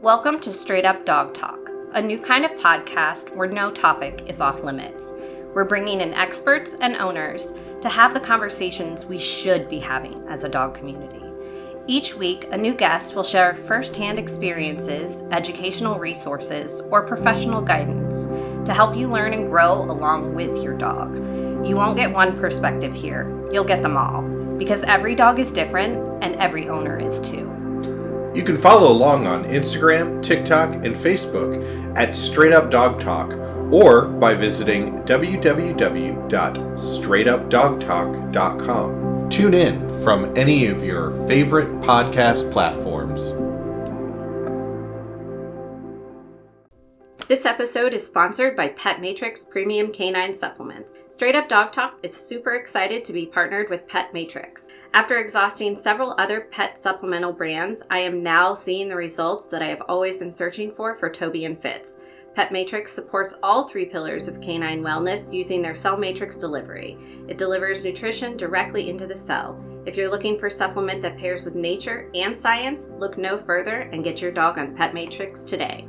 Welcome to Straight Up Dog Talk, a new kind of podcast where no topic is off limits. We're bringing in experts and owners to have the conversations we should be having as a dog community. Each week, a new guest will share firsthand experiences, educational resources, or professional guidance to help you learn and grow along with your dog. You won't get one perspective here, you'll get them all, because every dog is different and every owner is too. You can follow along on Instagram, TikTok, and Facebook at Straight Up Dog Talk, or by visiting www.straightupdogtalk.com. Tune in from any of your favorite podcast platforms. This episode is sponsored by Pet Matrix Premium Canine Supplements. Straight Up Dog Talk is super excited to be partnered with Pet Matrix. After exhausting several other pet supplemental brands, I am now seeing the results that I have always been searching for Toby and Fitz. Pet Matrix supports all three pillars of canine wellness using their cell matrix delivery. It delivers nutrition directly into the cell. If you're looking for a supplement that pairs with nature and science, look no further and get your dog on Pet Matrix today.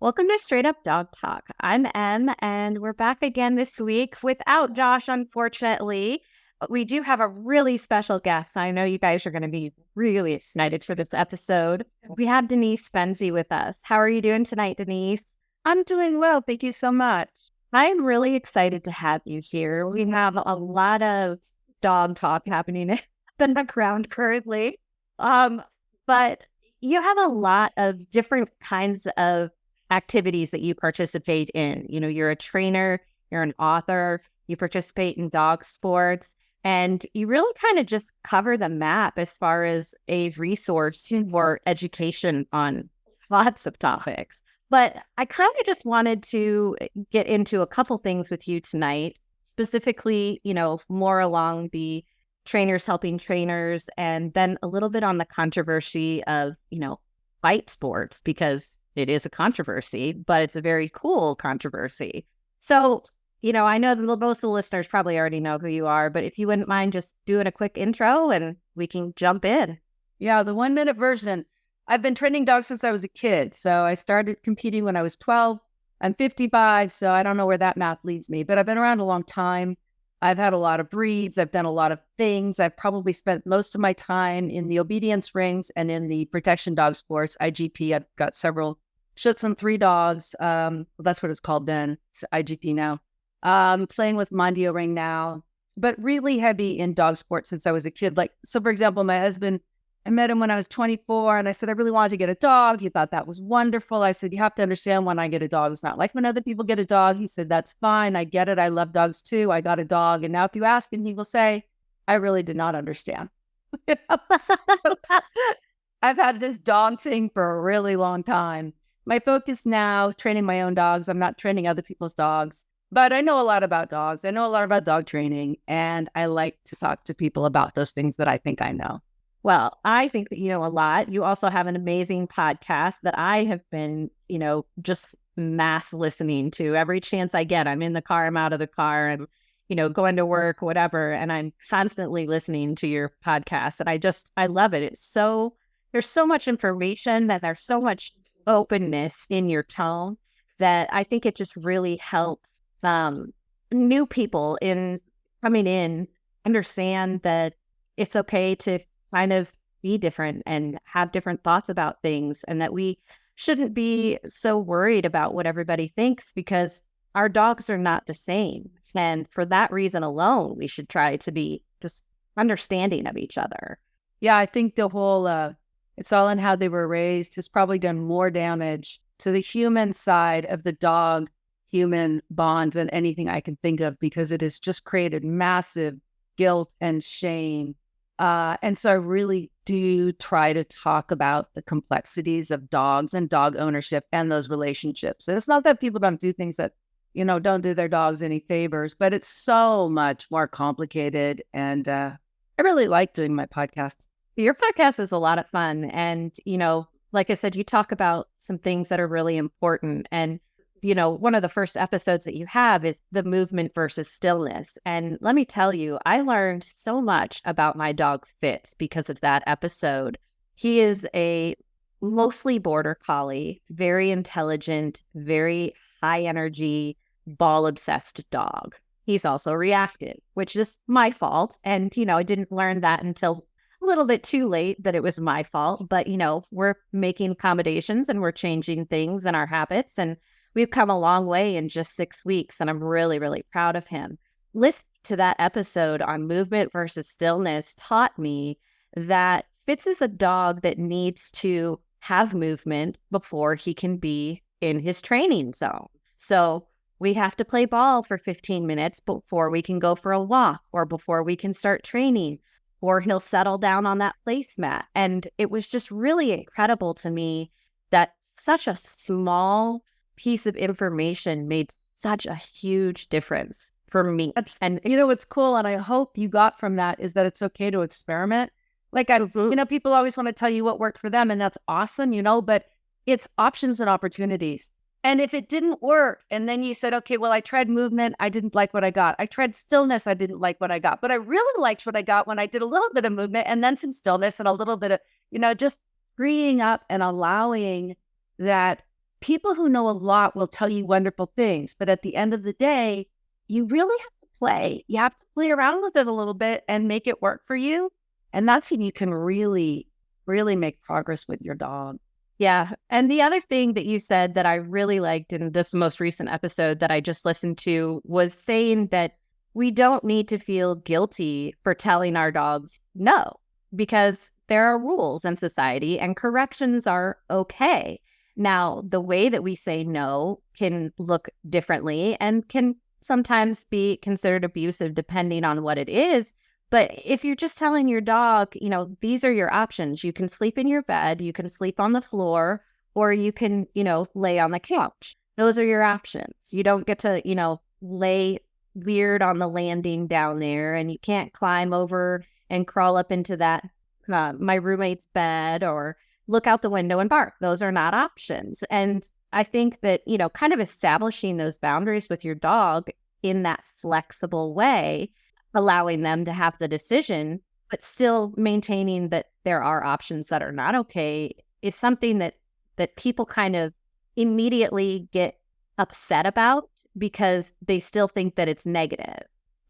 Welcome to Straight Up Dog Talk. I'm Em, and we're back again this week without Josh, unfortunately. But we do have a really special guest. I know you guys are going to be really excited for this episode. We have Denise Fenzi with us. How are you doing tonight, Denise? I'm doing well. Thank you so much. I'm really excited to have you here. We have a lot of dog talk happening in the background currently. But you have a lot of different kinds of activities that you participate in. You know, you're a trainer, you're an author, you participate in dog sports, and you really kind of just cover the map as far as a resource for education on lots of topics. But I kind of just wanted to get into a couple things with you tonight, specifically, you know, more along the trainers helping trainers, and then a little bit on the controversy of, you know, fight sports, because it is a controversy, but it's a very cool controversy. So, you know, I know that most of the listeners probably already know who you are, but if you wouldn't mind just doing a quick intro and we can jump in. Yeah, the 1-minute version. I've been training dogs since I was a kid. So I started competing when I was 12. I'm 55, so I don't know where that math leads me, but I've been around a long time. I've had a lot of breeds. I've done a lot of things. I've probably spent most of my time in the obedience rings and in the protection dog sports, IGP. I've got several Schutz and 3 dogs. Well, that's what it's called then. It's IGP now. Playing with Mondio Ring now, but really heavy in dog sports since I was a kid. Like, so for example, my husband, I met him when I was 24 and I said, I really wanted to get a dog. He thought that was wonderful. I said, you have to understand, when I get a dog, it's not like when other people get a dog. He said, that's fine. I get it. I love dogs too. I got a dog. And now if you ask him, he will say, I really did not understand. I've had this dog thing for a really long time. My focus now, training my own dogs. I'm not training other people's dogs, but I know a lot about dogs. I know a lot about dog training, and I like to talk to people about those things that I think I know. Well, I think that you know a lot. You also have an amazing podcast that I have been, you know, just mass listening to every chance I get. I'm in the car, I'm out of the car, I'm, you know, going to work, whatever, and I'm constantly listening to your podcast. And I love it. It's so, there's so much information, that there's so much openness in your tone, that I think it just really helps new people in coming in understand that it's okay to kind of be different and have different thoughts about things, and that we shouldn't be so worried about what everybody thinks, because our dogs are not the same. And for that reason alone, we should try to be just understanding of each other. Yeah, I think the whole it's all in how they were raised has probably done more damage to the human side of the dog-human bond than anything I can think of, because it has just created massive guilt and shame. And so I really do try to talk about the complexities of dogs and dog ownership and those relationships. And it's not that people don't do things that, you know, don't do their dogs any favors, but it's so much more complicated. And I really like doing my podcast. Your podcast is a lot of fun. And, you know, like I said, you talk about some things that are really important. And, you know, one of the first episodes that you have is the movement versus stillness. And let me tell you, I learned so much about my dog Fitz because of that episode. He is a mostly border collie, very intelligent, very high energy, ball obsessed dog. He's also reactive, which is my fault. And, I didn't learn that until a little bit too late that it was my fault. But, we're making accommodations and we're changing things in our habits. And we've come a long way in just 6 weeks. And I'm really, really proud of him. Listening to that episode on movement versus stillness taught me that Fitz is a dog that needs to have movement before he can be in his training zone. So we have to play ball for 15 minutes before we can go for a walk or before we can start training, or he'll settle down on that placemat. And it was just really incredible to me that such a small piece of information made such a huge difference for me. And what's cool, and I hope you got from that, is that it's okay to experiment. Like, people always want to tell you what worked for them, and that's awesome, but it's options and opportunities. And if it didn't work, and then you said, okay, well, I tried movement, I didn't like what I got. I tried stillness, I didn't like what I got. But I really liked what I got when I did a little bit of movement and then some stillness and a little bit of, just freeing up and allowing that. People who know a lot will tell you wonderful things. But at the end of the day, you really have to play. You have to play around with it a little bit and make it work for you. And that's when you can really, really make progress with your dog. Yeah. And the other thing that you said that I really liked in this most recent episode that I just listened to was saying that we don't need to feel guilty for telling our dogs no, because there are rules in society and corrections are okay. Now, the way that we say no can look differently and can sometimes be considered abusive depending on what it is. But if you're just telling your dog, these are your options. You can sleep in your bed, you can sleep on the floor, or you can, lay on the couch. Those are your options. You don't get to, lay weird on the landing down there, and you can't climb over and crawl up into that, my roommate's bed, or look out the window and bark. Those are not options. And I think that, kind of establishing those boundaries with your dog in that flexible way, allowing them to have the decision, but still maintaining that there are options that are not okay, is something that people kind of immediately get upset about because they still think that it's negative.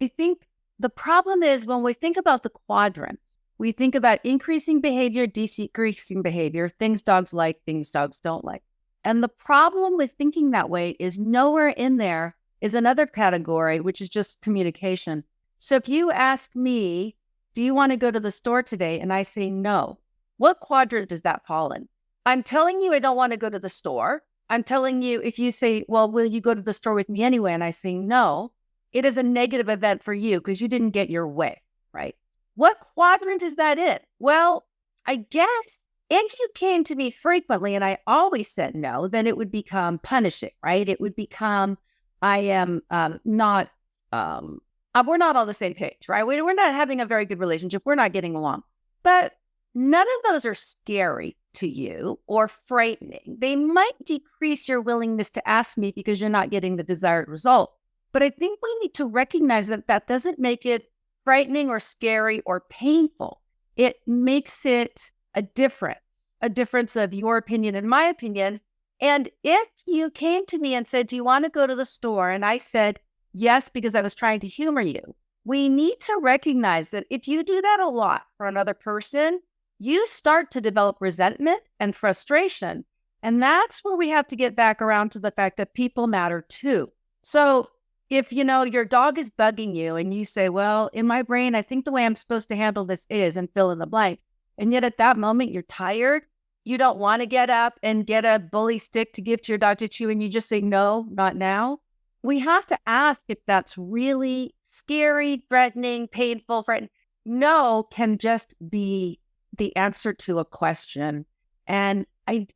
I think the problem is when we think about the quadrants, we think about increasing behavior, decreasing behavior, things dogs like, things dogs don't like. And the problem with thinking that way is nowhere in there is another category, which is just communication. So if you ask me, do you want to go to the store today? And I say no, what quadrant does that fall in? I'm telling you I don't want to go to the store. I'm telling you, if you say, well, will you go to the store with me anyway? And I say no, it is a negative event for you because you didn't get your way, right? What quadrant is that in? Well, I guess if you came to me frequently and I always said no, then it would become punishing, right? It would become, I am not, we're not on the same page, right? We're not having a very good relationship. We're not getting along. But none of those are scary to you or frightening. They might decrease your willingness to ask me because you're not getting the desired result. But I think we need to recognize that that doesn't make it frightening or scary or painful. It makes it a difference of your opinion and my opinion. And if you came to me and said, do you want to go to the store? And I said, yes, because I was trying to humor you. We need to recognize that if you do that a lot for another person, you start to develop resentment and frustration. And that's where we have to get back around to the fact that people matter too. So if, your dog is bugging you and you say, well, in my brain, I think the way I'm supposed to handle this is, and fill in the blank. And yet at that moment, you're tired. You don't want to get up and get a bully stick to give to your dog to chew. And you just say, no, not now. We have to ask if that's really scary, threatening, painful, frightening. No can just be the answer to a question. And I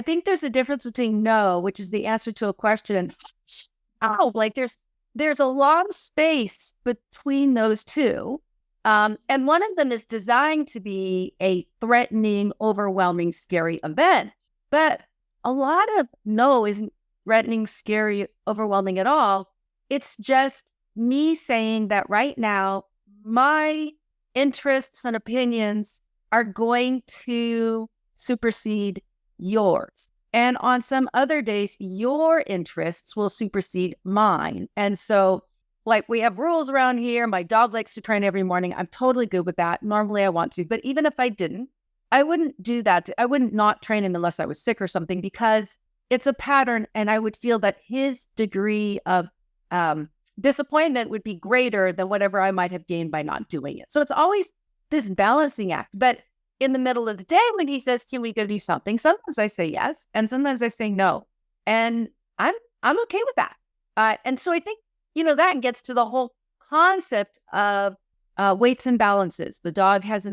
think there's a difference between no, which is the answer to a question, and there's a lot of space between those two. And one of them is designed to be a threatening, overwhelming, scary event. But a lot of no isn't threatening, scary, overwhelming at all. It's just me saying that right now, my interests and opinions are going to supersede yours. And on some other days, your interests will supersede mine. And so, like, we have rules around here. My dog likes to train every morning. I'm totally good with that. Normally I want to, but even if I didn't, I wouldn't do that. I wouldn't not train him unless I was sick or something, because it's a pattern. And I would feel that his degree of disappointment would be greater than whatever I might have gained by not doing it. So it's always this balancing act. But in the middle of the day, when he says, can we go do something? Sometimes I say yes. And sometimes I say no. And I'm okay with that. And so I think, that gets to the whole concept of weights and balances. The dog has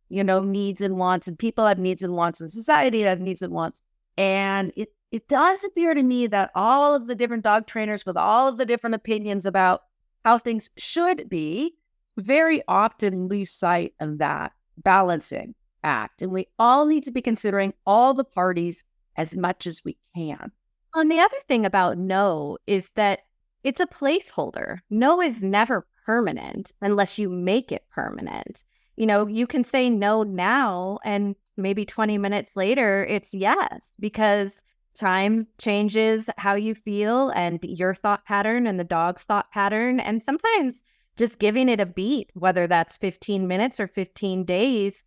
needs and wants, and people have needs and wants, and society have needs and wants. And it does appear to me that all of the different dog trainers with all of the different opinions about how things should be very often lose sight of that balancing act. And we all need to be considering all the parties as much as we can. And the other thing about no is that it's a placeholder. No is never permanent unless you make it permanent. You can say no now, and maybe 20 minutes later, it's yes, because time changes how you feel and your thought pattern and the dog's thought pattern. And sometimes just giving it a beat, whether that's 15 minutes or 15 days,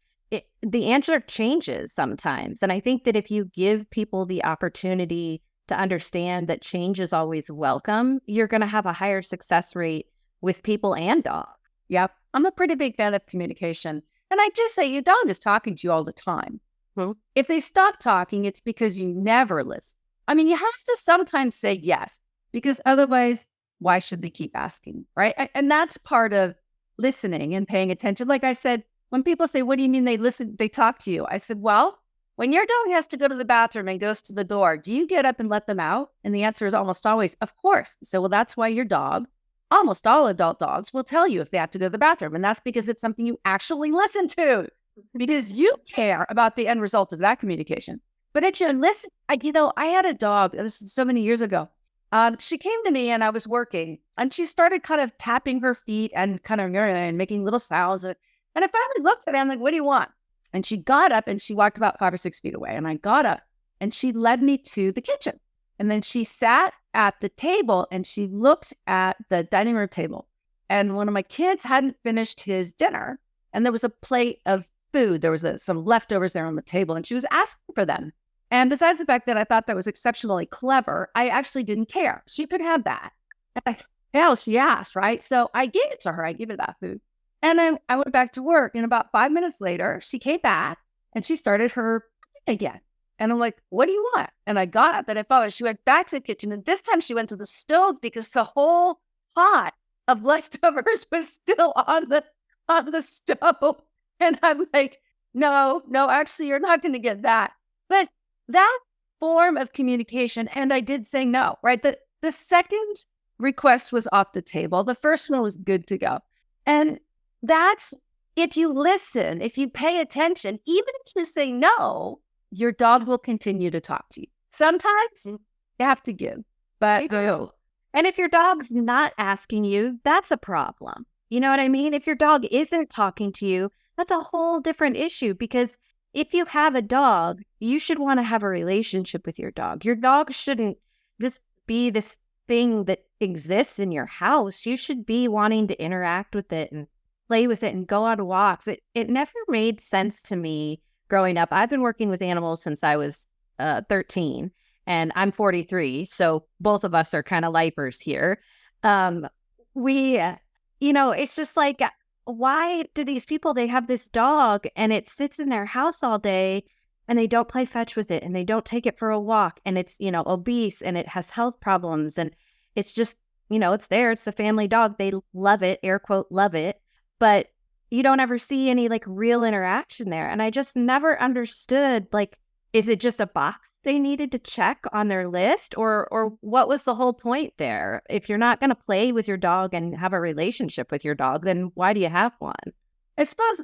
the answer changes sometimes. And I think that if you give people the opportunity to understand that change is always welcome, you're going to have a higher success rate with people and dogs. Yep. I'm a pretty big fan of communication. And I just say your dog is talking to you all the time. If they stop talking, it's because you never listen. I mean, you have to sometimes say yes, because otherwise, why should they keep asking, right? And that's part of listening and paying attention. Like I said, when people say, what do you mean they talk to you? I said, well, when your dog has to go to the bathroom and goes to the door, do you get up and let them out? And the answer is almost always, of course. So, well, that's why your dog, almost all adult dogs, will tell you if they have to go to the bathroom. And that's because it's something you actually listen to, because you care about the end result of that communication. But if you listen, I had a dog, this was so many years ago. She came to me and I was working, and she started kind of tapping her feet and kind of and making little sounds. And I finally looked at her, I'm like, what do you want? And she got up and she walked about 5 or 6 feet away. And I got up and she led me to the kitchen. And then she sat at the table and she looked at the dining room table. And one of my kids hadn't finished his dinner, and there was a plate of food. There was some leftovers there on the table, and she was asking for them. And besides the fact that I thought that was exceptionally clever, I actually didn't care. She could have that. Hell, she asked, right? So I gave it to her. I gave her that food. And then I went back to work. And about 5 minutes later, she came back and she started her cooking again. And I'm like, what do you want? And I got up and I followed her. She went back to the kitchen. And this time she went to the stove because the whole pot of leftovers was still on the stove. And I'm like, no, actually, you're not going to get that. But that form of communication, and I did say no, right? The second request was off the table. The first one was good to go. And that's, if you listen, if you pay attention, even if you say no, your dog will continue to talk to you. Sometimes you have to give, but and if your dog's not asking you, that's a problem. You know what I mean? If your dog isn't talking to you, that's a whole different issue, because if you have a dog, you should want to have a relationship with your dog. Your dog shouldn't just be this thing that exists in your house. You should be wanting to interact with it and play with it and go on walks. It never made sense to me growing up. I've been working with animals since I was 13, and I'm 43. So both of us are kind of lifers here. It's just like, why do these people, they have this dog and it sits in their house all day and they don't play fetch with it and they don't take it for a walk, and it's, obese and it has health problems, and it's just, it's there. It's the family dog. They love it, air quote, love it. But you don't ever see any like real interaction there. And I just never understood, like, is it just a box they needed to check on their list, or what was the whole point there? If you're not going to play with your dog and have a relationship with your dog, then why do you have one? I suppose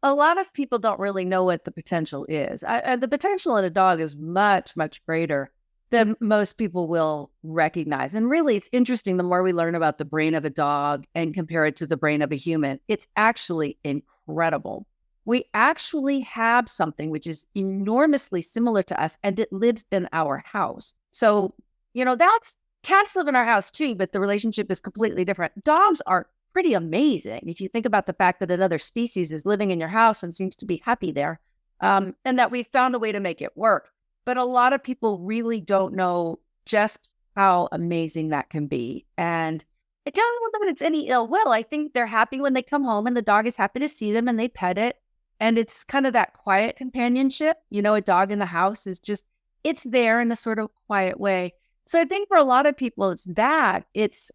a lot of people don't really know what the potential is. The potential in a dog is much, much greater than most people will recognize. And really, it's interesting. The more we learn about the brain of a dog and compare it to the brain of a human, it's actually incredible. we actually have something which is enormously similar to us, and it lives in our house. So, that's cats live in our house too, but the relationship is completely different. Dogs are pretty amazing if you think about the fact that another species is living in your house and seems to be happy there, and that we found a way to make it work. But a lot of people really don't know just how amazing that can be. And I don't know that it's any ill will. I think they're happy when they come home and the dog is happy to see them and they pet it. And it's kind of that quiet companionship. A dog in the house is just, it's there in a sort of quiet way. So I think for a lot of people, it's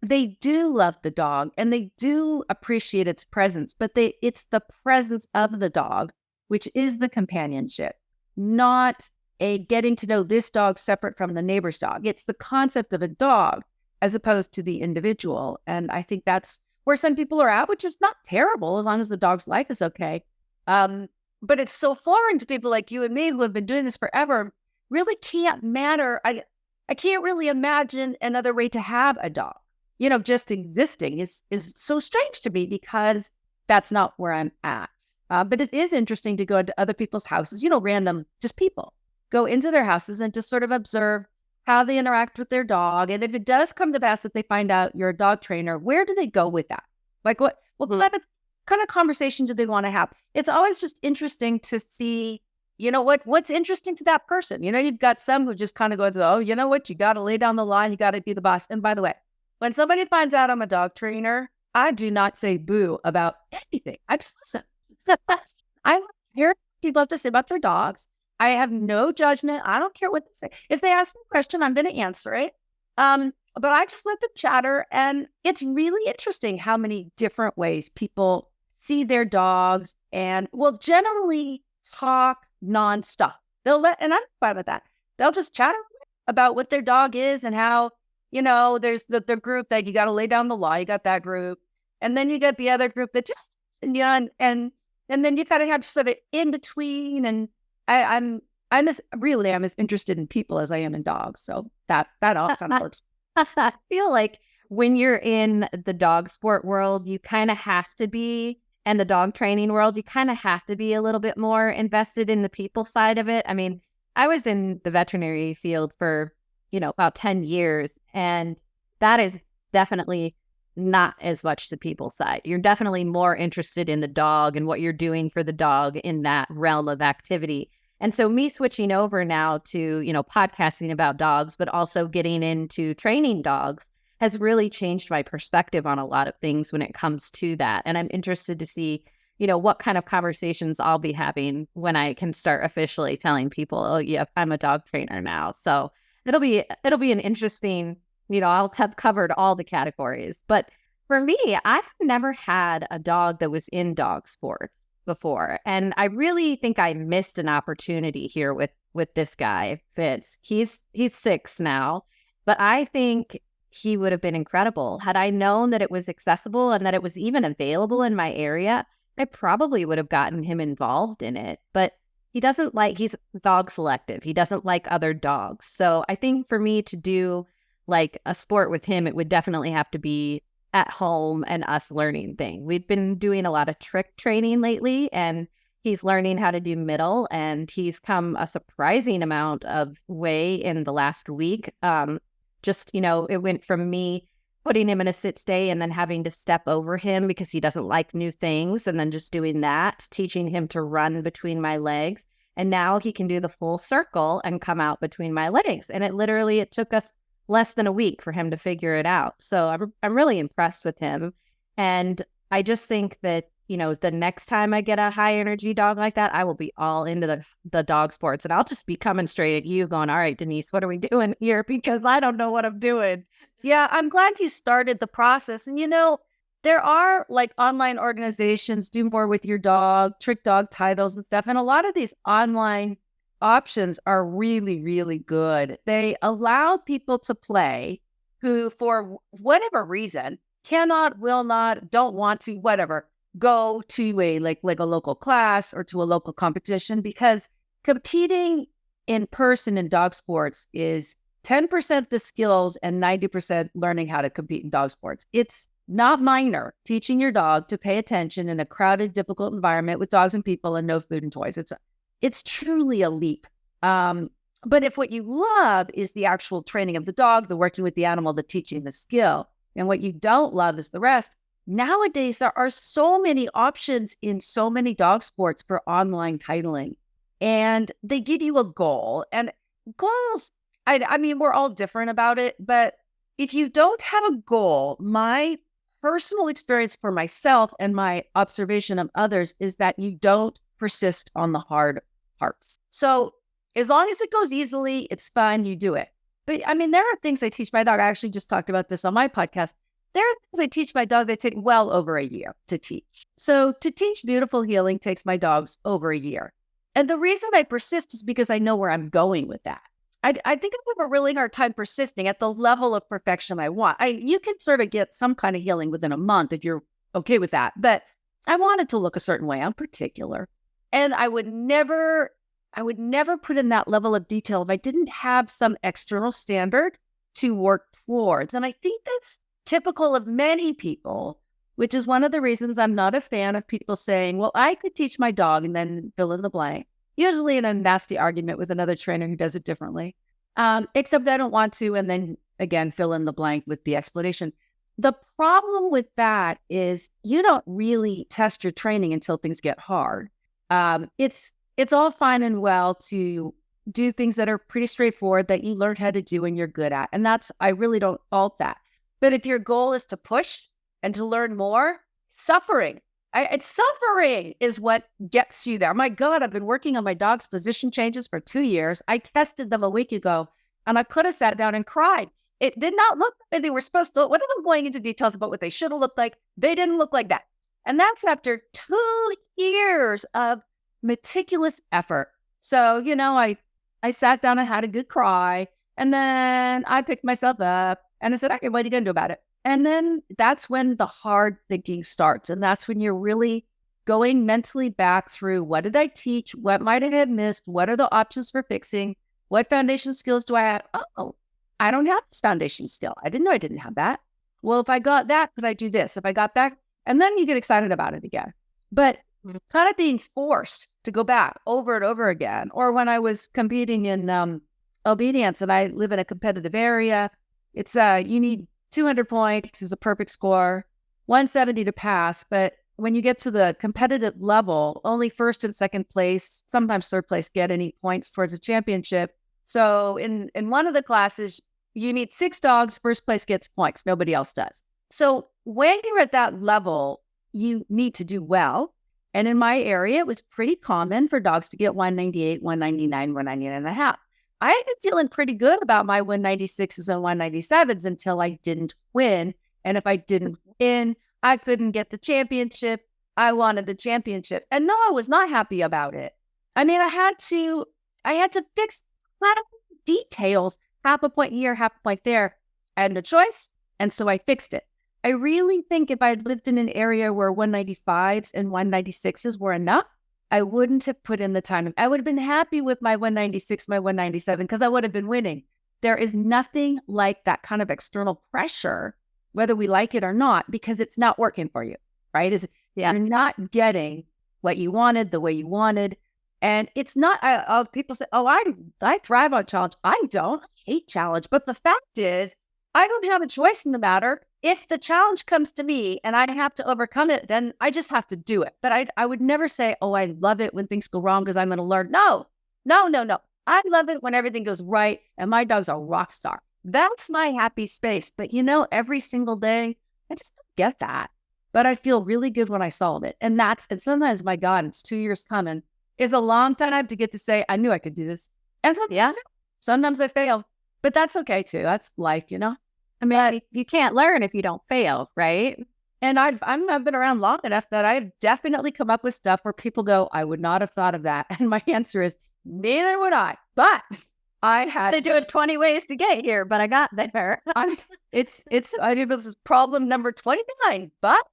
they do love the dog and they do appreciate its presence, but it's the presence of the dog, which is the companionship, not a getting to know this dog separate from the neighbor's dog. It's the concept of a dog as opposed to the individual. And I think that's where some people are at, which is not terrible as long as the dog's life is okay. But it's so foreign to people like you and me who have been doing this forever, really can't matter. I can't really imagine another way to have a dog. Just existing is so strange to me because that's not where I'm at. But it is interesting to go into other people's houses, random, just people. Go into their houses and just sort of observe how they interact with their dog. And if it does come to pass that they find out you're a dog trainer, where do they go with that? Like what kind of conversation do they want to have? It's always just interesting to see, what's interesting to that person. You've got some who just kind of go, oh, you know what? You got to lay down the line. You got to be the boss. And by the way, when somebody finds out I'm a dog trainer, I do not say boo about anything. I just listen. I hear what people have to say about their dogs. I have no judgment. I don't care what they say. If they ask me a question, I'm going to answer it. But I just let them chatter. And it's really interesting how many different ways people see their dogs and will generally talk nonstop. And I'm fine with that. They'll just chatter about what their dog is and how, there's the group that you got to lay down the law. You got that group. And then you got the other group that just, and then you kind of have sort of in between. And I'm as interested in people as I am in dogs. So that all kind of works. I feel like when you're in the dog sport world, you kind of have to be, and the dog training world, you kind of have to be a little bit more invested in the people side of it. I mean, I was in the veterinary field for, about 10 years, and that is definitely not as much the people side. You're definitely more interested in the dog and what you're doing for the dog in that realm of activity. And so me switching over now to, podcasting about dogs, but also getting into training dogs has really changed my perspective on a lot of things when it comes to that. And I'm interested to see, what kind of conversations I'll be having when I can start officially telling people, oh, yeah, I'm a dog trainer now. So it'll be an interesting, I'll have covered all the categories. But for me, I've never had a dog that was in dog sports before. And I really think I missed an opportunity here with this guy, Fitz. He's 6 now, but I think he would have been incredible. Had I known that it was accessible and that it was even available in my area, I probably would have gotten him involved in it. But he's dog selective. He doesn't like other dogs. So I think for me to do like a sport with him, it would definitely have to be at home and us learning thing. We've been doing a lot of trick training lately, and he's learning how to do middle, and he's come a surprising amount of way in the last week. It went from me putting him in a sit stay and then having to step over him because he doesn't like new things, and then just doing that, teaching him to run between my legs. And now he can do the full circle and come out between my legs. And it took us less than a week for him to figure it out. So I'm really impressed with him. And I just think that, the next time I get a high energy dog like that, I will be all into the dog sports, and I'll just be coming straight at you going, all right, Denise, what are we doing here? Because I don't know what I'm doing. Yeah, I'm glad you started the process. And, there are like online organizations, do more with your dog, trick dog titles and stuff. And a lot of these online options are really, really good. They allow people to play who, for whatever reason, cannot, will not, don't want to, whatever, go to a local class or to a local competition, because competing in person in dog sports is 10% the skills and 90% learning how to compete in dog sports. It's not minor, teaching your dog to pay attention in a crowded, difficult environment with dogs and people and no food and toys. It's truly a leap. But if what you love is the actual training of the dog, the working with the animal, the teaching the skill, and what you don't love is the rest, nowadays there are so many options in so many dog sports for online titling. And they give you a goal. And goals, I mean, we're all different about it. But if you don't have a goal, my personal experience for myself and my observation of others is that you don't persist on the hard parts. So as long as it goes easily, it's fun, you do it. But I mean, there are things I teach my dog. I actually just talked about this on my podcast. There are things I teach my dog that take well over a year to teach. So to teach beautiful healing takes my dogs over a year. And the reason I persist is because I know where I'm going with that. I think I have a really hard time persisting at the level of perfection I want. You can sort of get some kind of healing within a month if you're okay with that. But I want it to look a certain way. I'm particular. And I would never put in that level of detail if I didn't have some external standard to work towards. And I think that's typical of many people, which is one of the reasons I'm not a fan of people saying, well, I could teach my dog and then fill in the blank, usually in a nasty argument with another trainer who does it differently, except I don't want to, and then again, fill in the blank with the explanation. The problem with that is you don't really test your training until things get hard. It's all fine and well to do things that are pretty straightforward that you learned how to do and you're good at. And I really don't fault that. But if your goal is to push and to learn more, suffering is what gets you there. My God, I've been working on my dog's position changes for 2 years. I tested them a week ago and I could have sat down and cried. It did not look like they were supposed to. Without going into details about what they should have looked like, they didn't look like that. And that's after 2 years of meticulous effort. So, I sat down and had a good cry, and then I picked myself up and I said, okay, what are you going to do about it? And then that's when the hard thinking starts. And that's when you're really going mentally back through, what did I teach? What might I have missed? What are the options for fixing? What foundation skills do I have? Oh, I don't have this foundation skill. I didn't know I didn't have that. Well, if I got that, could I do this? If I got that, and then you get excited about it again. But kind of being forced to go back over and over again. Or when I was competing in obedience and I live in a competitive area, it's you need 200 points is a perfect score, 170 to pass. But when you get to the competitive level, only first and second place, sometimes third place, get any points towards a championship. So in one of the classes, you need 6 dogs, first place gets points, nobody else does. So when you're at that level, you need to do well. And in my area, it was pretty common for dogs to get 198, 199, 199 and a half. I had been feeling pretty good about my 196s and 197s until I didn't win. And if I didn't win, I couldn't get the championship. I wanted the championship. And no, I was not happy about it. I mean, I had to fix a lot of details, half a point here, half a point there. I had no choice. And so I fixed it. I really think if I had lived in an area where 195s and 196s were enough, I wouldn't have put in the time. I would have been happy with my 196, my 197, because I would have been winning. There is nothing like that kind of external pressure, whether we like it or not, because it's not working for you, right? You're not getting what you wanted the way you wanted. And it's not, people say, oh, I thrive on challenge. I don't. I hate challenge. But the fact is, I don't have a choice in the matter. If the challenge comes to me and I have to overcome it, then I just have to do it. But I would never say, oh, I love it when things go wrong because I'm going to learn. No. I love it when everything goes right and my dog's a rock star. That's my happy space. But every single day, I just don't get that. But I feel really good when I solve it. And sometimes, my God, it's 2 years coming. It's a long time to get to say, I knew I could do this. And sometimes I fail. But that's okay too. That's life, I mean, you can't learn if you don't fail, right? And I've been around long enough that I've definitely come up with stuff where people go, I would not have thought of that. And my answer is, neither would I. But I had to do it 20 ways to get here, but I got there. I think this is problem number 29. But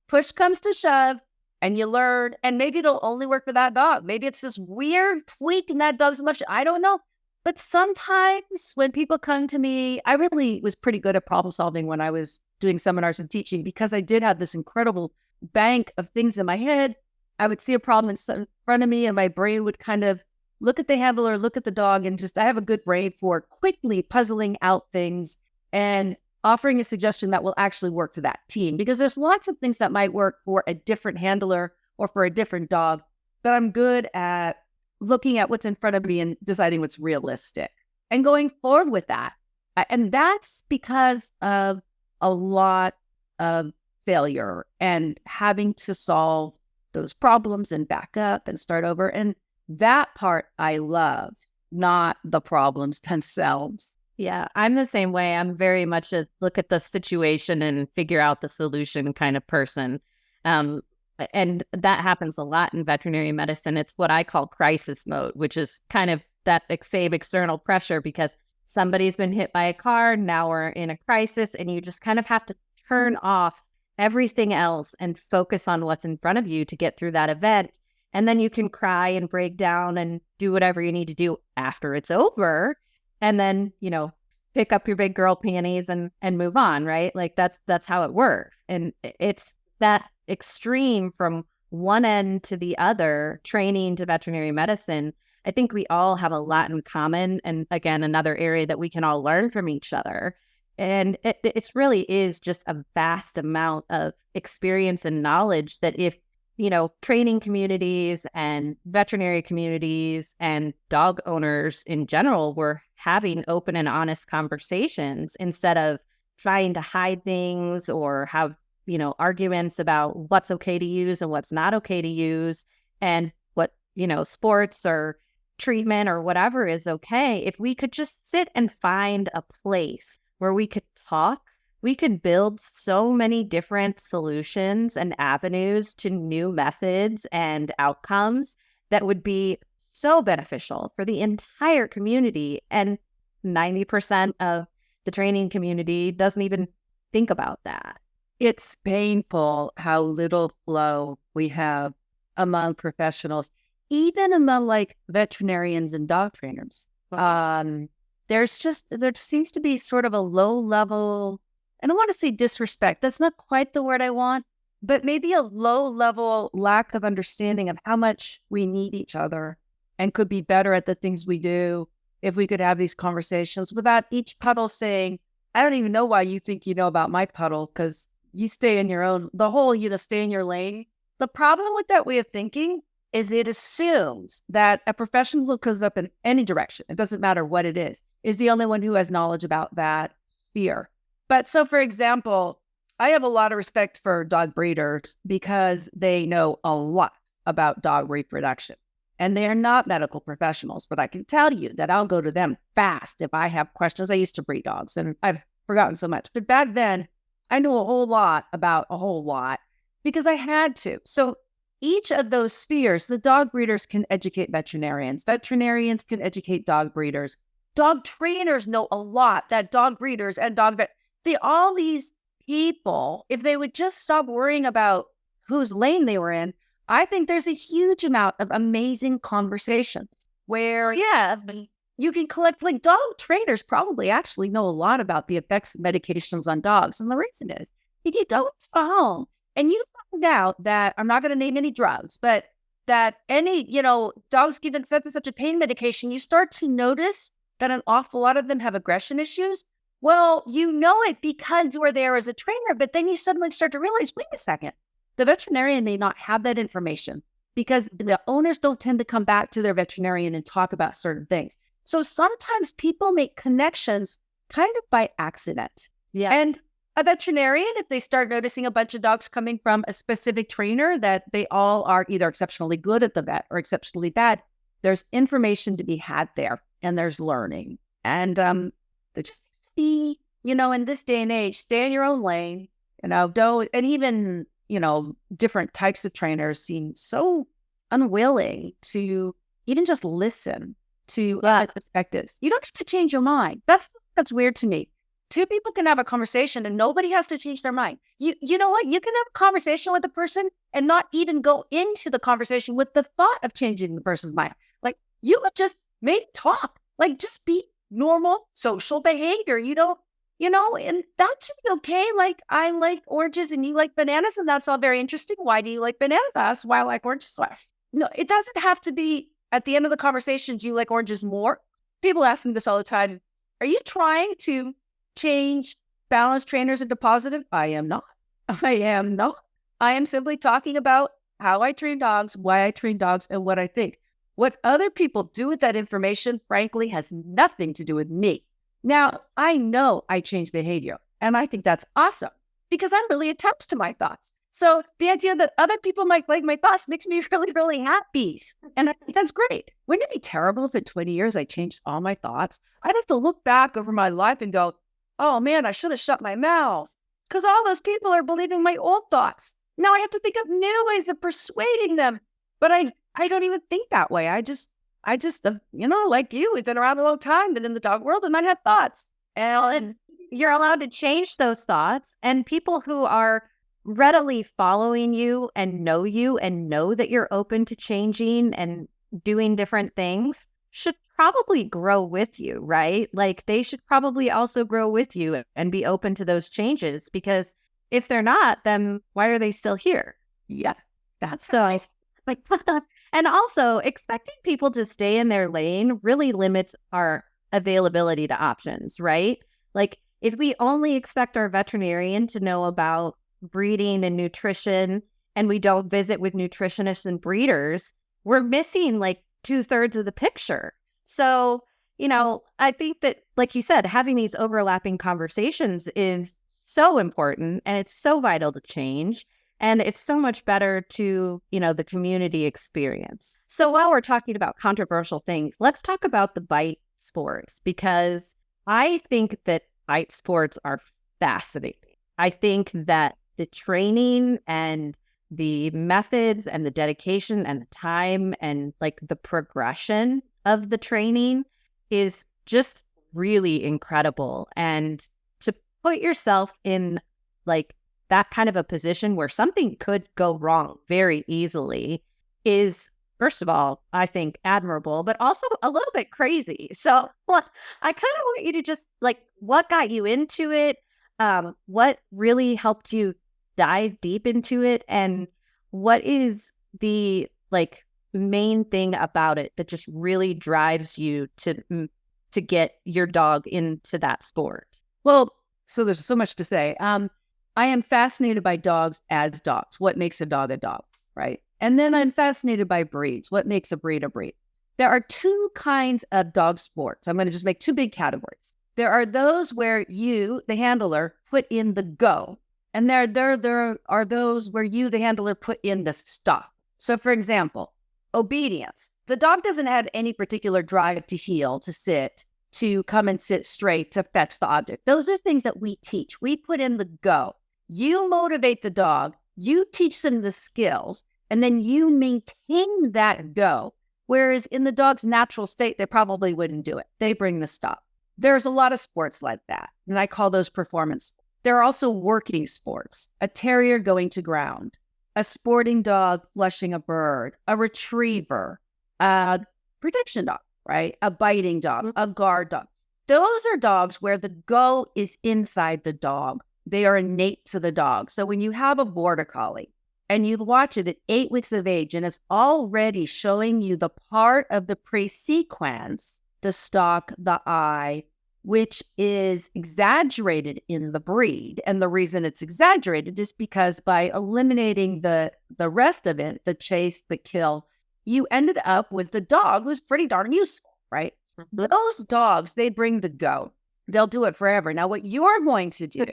push comes to shove and you learn, and maybe it'll only work for that dog. Maybe it's this weird tweak in that dog's emotion. I don't know. But sometimes when people come to me, I really was pretty good at problem solving when I was doing seminars and teaching, because I did have this incredible bank of things in my head. I would see a problem in front of me and my brain would kind of look at the handler, look at the dog, and I have a good brain for quickly puzzling out things and offering a suggestion that will actually work for that team. Because there's lots of things that might work for a different handler or for a different dog, but I'm good at looking at what's in front of me and deciding what's realistic and going forward with that. And that's because of a lot of failure and having to solve those problems and back up and start over. And that part I love, not the problems themselves. Yeah, I'm the same way. I'm very much a look at the situation and figure out the solution kind of person. And that happens a lot in veterinary medicine. It's what I call crisis mode, which is kind of that same external pressure because somebody's been hit by a car. Now we're in a crisis, and you just kind of have to turn off everything else and focus on what's in front of you to get through that event. And then you can cry and break down and do whatever you need to do after it's over. And then, pick up your big girl panties and move on, right? Like that's how it works. And it's that extreme from one end to the other, training to veterinary medicine. I think we all have a lot in common. And again, another area that we can all learn from each other. And it really is just a vast amount of experience and knowledge that if, training communities and veterinary communities and dog owners in general were having open and honest conversations instead of trying to hide things or have, arguments about what's okay to use and what's not okay to use and what, sports or treatment or whatever is okay. If we could just sit and find a place where we could talk, we could build so many different solutions and avenues to new methods and outcomes that would be so beneficial for the entire community. And 90% of the training community doesn't even think about that. It's painful how little flow we have among professionals, even among like veterinarians and dog trainers. There seems to be sort of a low level, I don't want to say disrespect. That's not quite the word I want, but maybe a low level lack of understanding of how much we need each other and could be better at the things we do if we could have these conversations without each puddle saying, I don't even know why you think you know about my puddle because you stay in your own, the whole, stay in your lane. The problem with that way of thinking is it assumes that a professional who goes up in any direction, it doesn't matter what it is the only one who has knowledge about that sphere. But so, for example, I have a lot of respect for dog breeders because they know a lot about dog reproduction. And they are not medical professionals, but I can tell you that I'll go to them fast if I have questions. I used to breed dogs and I've forgotten so much. But back then, I knew a whole lot about a whole lot because I had to. So each of those spheres, the dog breeders can educate veterinarians. Veterinarians can educate dog breeders. Dog trainers know a lot that dog breeders and all these people, if they would just stop worrying about whose lane they were in, I think there's a huge amount of amazing conversations where, you can collect, like dog trainers probably actually know a lot about the effects of medications on dogs. And the reason is, if you go to home and you find out that, I'm not going to name any drugs, but that any, dogs given such and such a pain medication, you start to notice that an awful lot of them have aggression issues. Well, you know it because you were there as a trainer, but then you suddenly start to realize, wait a second, the veterinarian may not have that information because the owners don't tend to come back to their veterinarian and talk about certain things. So sometimes people make connections kind of by accident. Yeah. And a veterinarian, if they start noticing a bunch of dogs coming from a specific trainer that they all are either exceptionally good at the vet or exceptionally bad, there's information to be had there and there's learning. And there just be, in this day and age, stay in your own lane, don't, and even, different types of trainers seem so unwilling to even just listen to perspectives. You don't have to change your mind. That's weird to me. Two people can have a conversation and nobody has to change their mind. You know what? You can have a conversation with a person and not even go into the conversation with the thought of changing the person's mind. Like, you would just maybe talk, like just be normal social behavior. You don't and that should be okay. Like, I like oranges and you like bananas, and that's all very interesting. Why do you like bananas? That's why I like oranges. No, it doesn't have to be at the end of the conversation, do you like oranges more? People ask me this all the time. Are you trying to change balanced trainers into positive? I am not. I am not. I am simply talking about how I train dogs, why I train dogs, and what I think. What other people do with that information, frankly, has nothing to do with me. Now, I know I change behavior, and I think that's awesome because I'm really attached to my thoughts. So the idea that other people might like my thoughts makes me really, really happy. And I think that's great. Wouldn't it be terrible if in 20 years I changed all my thoughts? I'd have to look back over my life and go, oh man, I should have shut my mouth because all those people are believing my old thoughts. Now I have to think of new ways of persuading them. But I don't even think that way. I just, like you, we've been around a long time, been in the dog world, and I have thoughts. And you're allowed to change those thoughts. And people who are readily following you and know that you're open to changing and doing different things should probably grow with you, right? Like they should probably also grow with you and be open to those changes, because if they're not, then why are they still here? Yeah, that's So I like, and also expecting people to stay in their lane really limits our availability to options, right? Like if we only expect our veterinarian to know about breeding and nutrition and we don't visit with nutritionists and breeders, we're missing like 2/3 of the picture. So, I think that, like you said, having these overlapping conversations is so important and it's so vital to change. And it's so much better to, the community experience. So while we're talking about controversial things, let's talk about the bite sports, because I think that bite sports are fascinating. I think that the training and the methods and the dedication and the time and like the progression of the training is just really incredible. And to put yourself in like that kind of a position where something could go wrong very easily is, first of all, I think admirable, but also a little bit crazy. So I kind of want you to just like, what got you into it? What really helped you dive deep into it? And what is the like main thing about it that just really drives you to get your dog into that sport? Well, so there's so much to say. I am fascinated by dogs as dogs. What makes a dog, right? And then I'm fascinated by breeds. What makes a breed a breed? There are two kinds of dog sports. I'm going to just make two big categories. There are those where you, the handler, put in the go. And there are those where you, the handler, put in the stop. So for example, obedience. The dog doesn't have any particular drive to heel, to sit, to come and sit straight, to fetch the object. Those are things that we teach. We put in the go. You motivate the dog, you teach them the skills, and then you maintain that go. Whereas in the dog's natural state, they probably wouldn't do it. They bring the stop. There's a lot of sports like that, and I call those performance. There are also working sports, a terrier going to ground, a sporting dog flushing a bird, a retriever, a protection dog, right? A biting dog, a guard dog. Those are dogs where the go is inside the dog. They are innate to the dog. So when you have a border collie and you watch it at 8 weeks of age and it's already showing you the part of the pre-sequence, the stalk, the eye, which is exaggerated in the breed. And the reason it's exaggerated is because by eliminating the rest of it, the chase, the kill, you ended up with the dog who's pretty darn useful, right? Those dogs, they bring the go. They'll do it forever. Now, what you're going to do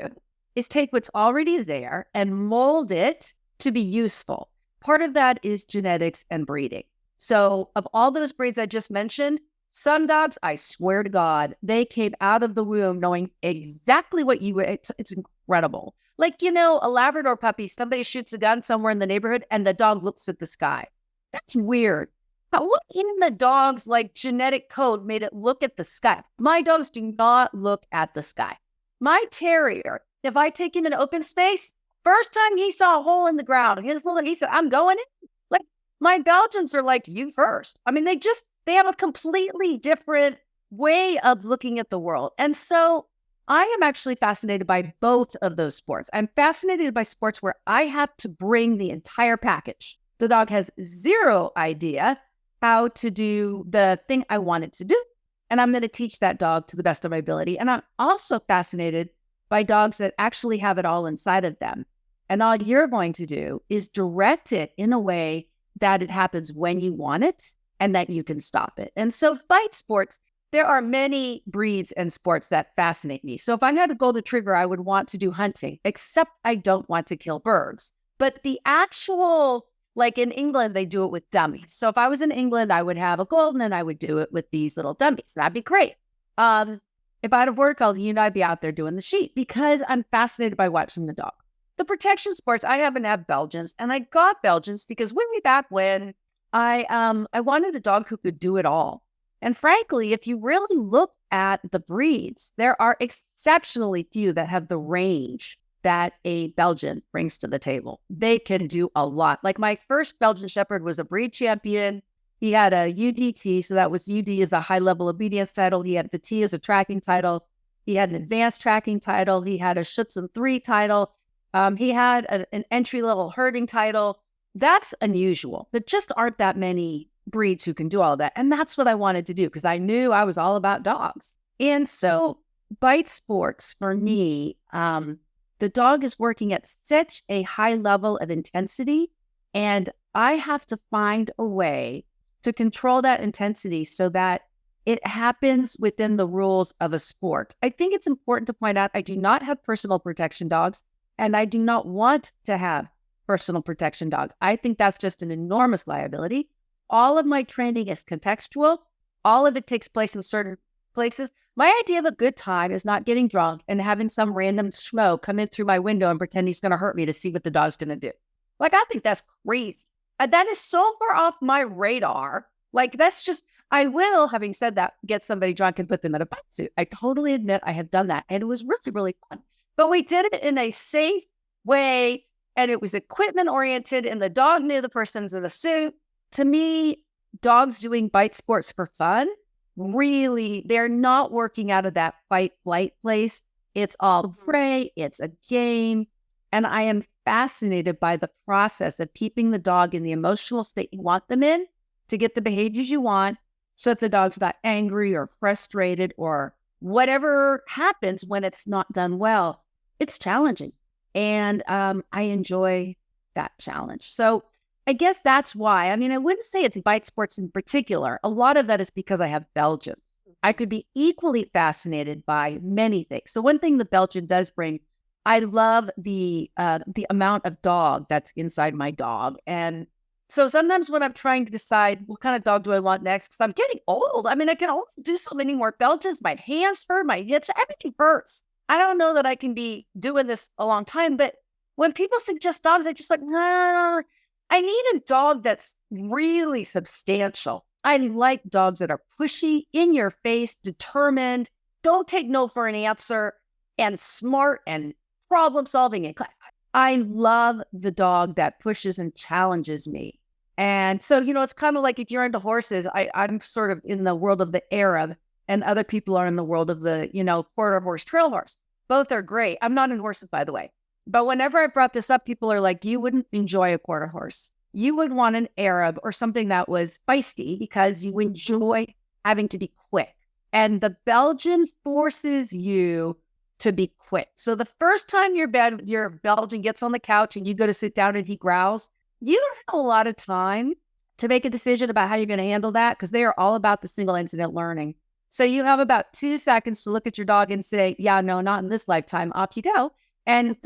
is take what's already there and mold it to be useful. Part of that is genetics and breeding. So of all those breeds I just mentioned, some dogs, I swear to God, they came out of the womb knowing exactly what you were. It's incredible. Like, a Labrador puppy, somebody shoots a gun somewhere in the neighborhood and the dog looks at the sky. That's weird. What in the dog's like genetic code made it look at the sky? My dogs do not look at the sky. My terrier, if I take him in open space, first time he saw a hole in the ground, he said, I'm going in. Like my Belgians are like, you first. I mean, they have a completely different way of looking at the world. And so I am actually fascinated by both of those sports. I'm fascinated by sports where I have to bring the entire package. The dog has zero idea how to do the thing I want it to do. And I'm going to teach that dog to the best of my ability. And I'm also fascinated by dogs that actually have it all inside of them. And all you're going to do is direct it in a way that it happens when you want it and that you can stop it. And so bite sports, there are many breeds and sports that fascinate me. So if I had a golden retriever, I would want to do hunting, except I don't want to kill birds. But the actual, like in England, they do it with dummies. So if I was in England, I would have a golden and I would do it with these little dummies. That'd be great. If I had a border collie, I'd be out there doing the sheep because I'm fascinated by watching the dog. The protection sports, I happen to have Belgians, and I got Belgians because way back when I wanted a dog who could do it all. And frankly, if you really look at the breeds, there are exceptionally few that have the range that a Belgian brings to the table. They can do a lot. Like my first Belgian Shepherd was a breed champion. He had a UDT, so that was UD is a high-level obedience title. He had the T as a tracking title. He had an advanced tracking title. He had a Schutzen 3 title. He had an entry-level herding title. That's unusual. There just aren't that many breeds who can do all of that. And that's what I wanted to do because I knew I was all about dogs. And so bite sports for me, the dog is working at such a high level of intensity, and I have to find a way to control that intensity so that it happens within the rules of a sport. I think it's important to point out I do not have personal protection dogs, and I do not want to have personal protection dogs. I think that's just an enormous liability. All of my training is contextual. All of it takes place in certain places. My idea of a good time is not getting drunk and having some random schmo come in through my window and pretend he's going to hurt me to see what the dog's going to do. Like, I think that's crazy. That is so far off my radar. Like, that's just, I will, having said that, get somebody drunk and put them in a bite suit. I totally admit I have done that. And it was really, really fun. But we did it in a safe way. And it was equipment oriented. And the dog knew the person's in the suit. To me, dogs doing bite sports for fun, really, they're not working out of that fight-flight place. It's all play. It's a game. And I am fascinated by the process of keeping the dog in the emotional state you want them in to get the behaviors you want so that the dog's not angry or frustrated or whatever happens when it's not done well. It's challenging. And I enjoy that challenge. So I guess that's why. I mean, I wouldn't say it's bite sports in particular. A lot of that is because I have Belgians. I could be equally fascinated by many things. So one thing the Belgian does bring, I love the amount of dog that's inside my dog. And so sometimes when I'm trying to decide what kind of dog do I want next, because I'm getting old. I mean, I can only do so many more Belgians. My hands hurt, my hips, everything hurts. I don't know that I can be doing this a long time, but when people suggest dogs, I just like, nah, I need a dog that's really substantial. I like dogs that are pushy, in your face, determined, don't take no for an answer, and smart and problem solving. I love the dog that pushes and challenges me. And so, it's kind of like if you're into horses, I'm sort of in the world of the Arab, and other people are in the world of the, quarter horse, trail horse. Both are great. I'm not in horses, by the way. But whenever I brought this up, people are like, you wouldn't enjoy a quarter horse. You would want an Arab or something that was feisty because you enjoy having to be quick. And the Belgian forces you to be quick. So the first time your Belgian gets on the couch and you go to sit down and he growls, you don't have a lot of time to make a decision about how you're going to handle that because they are all about the single incident learning. So you have about 2 seconds to look at your dog and say, yeah, no, not in this lifetime. Off you go. And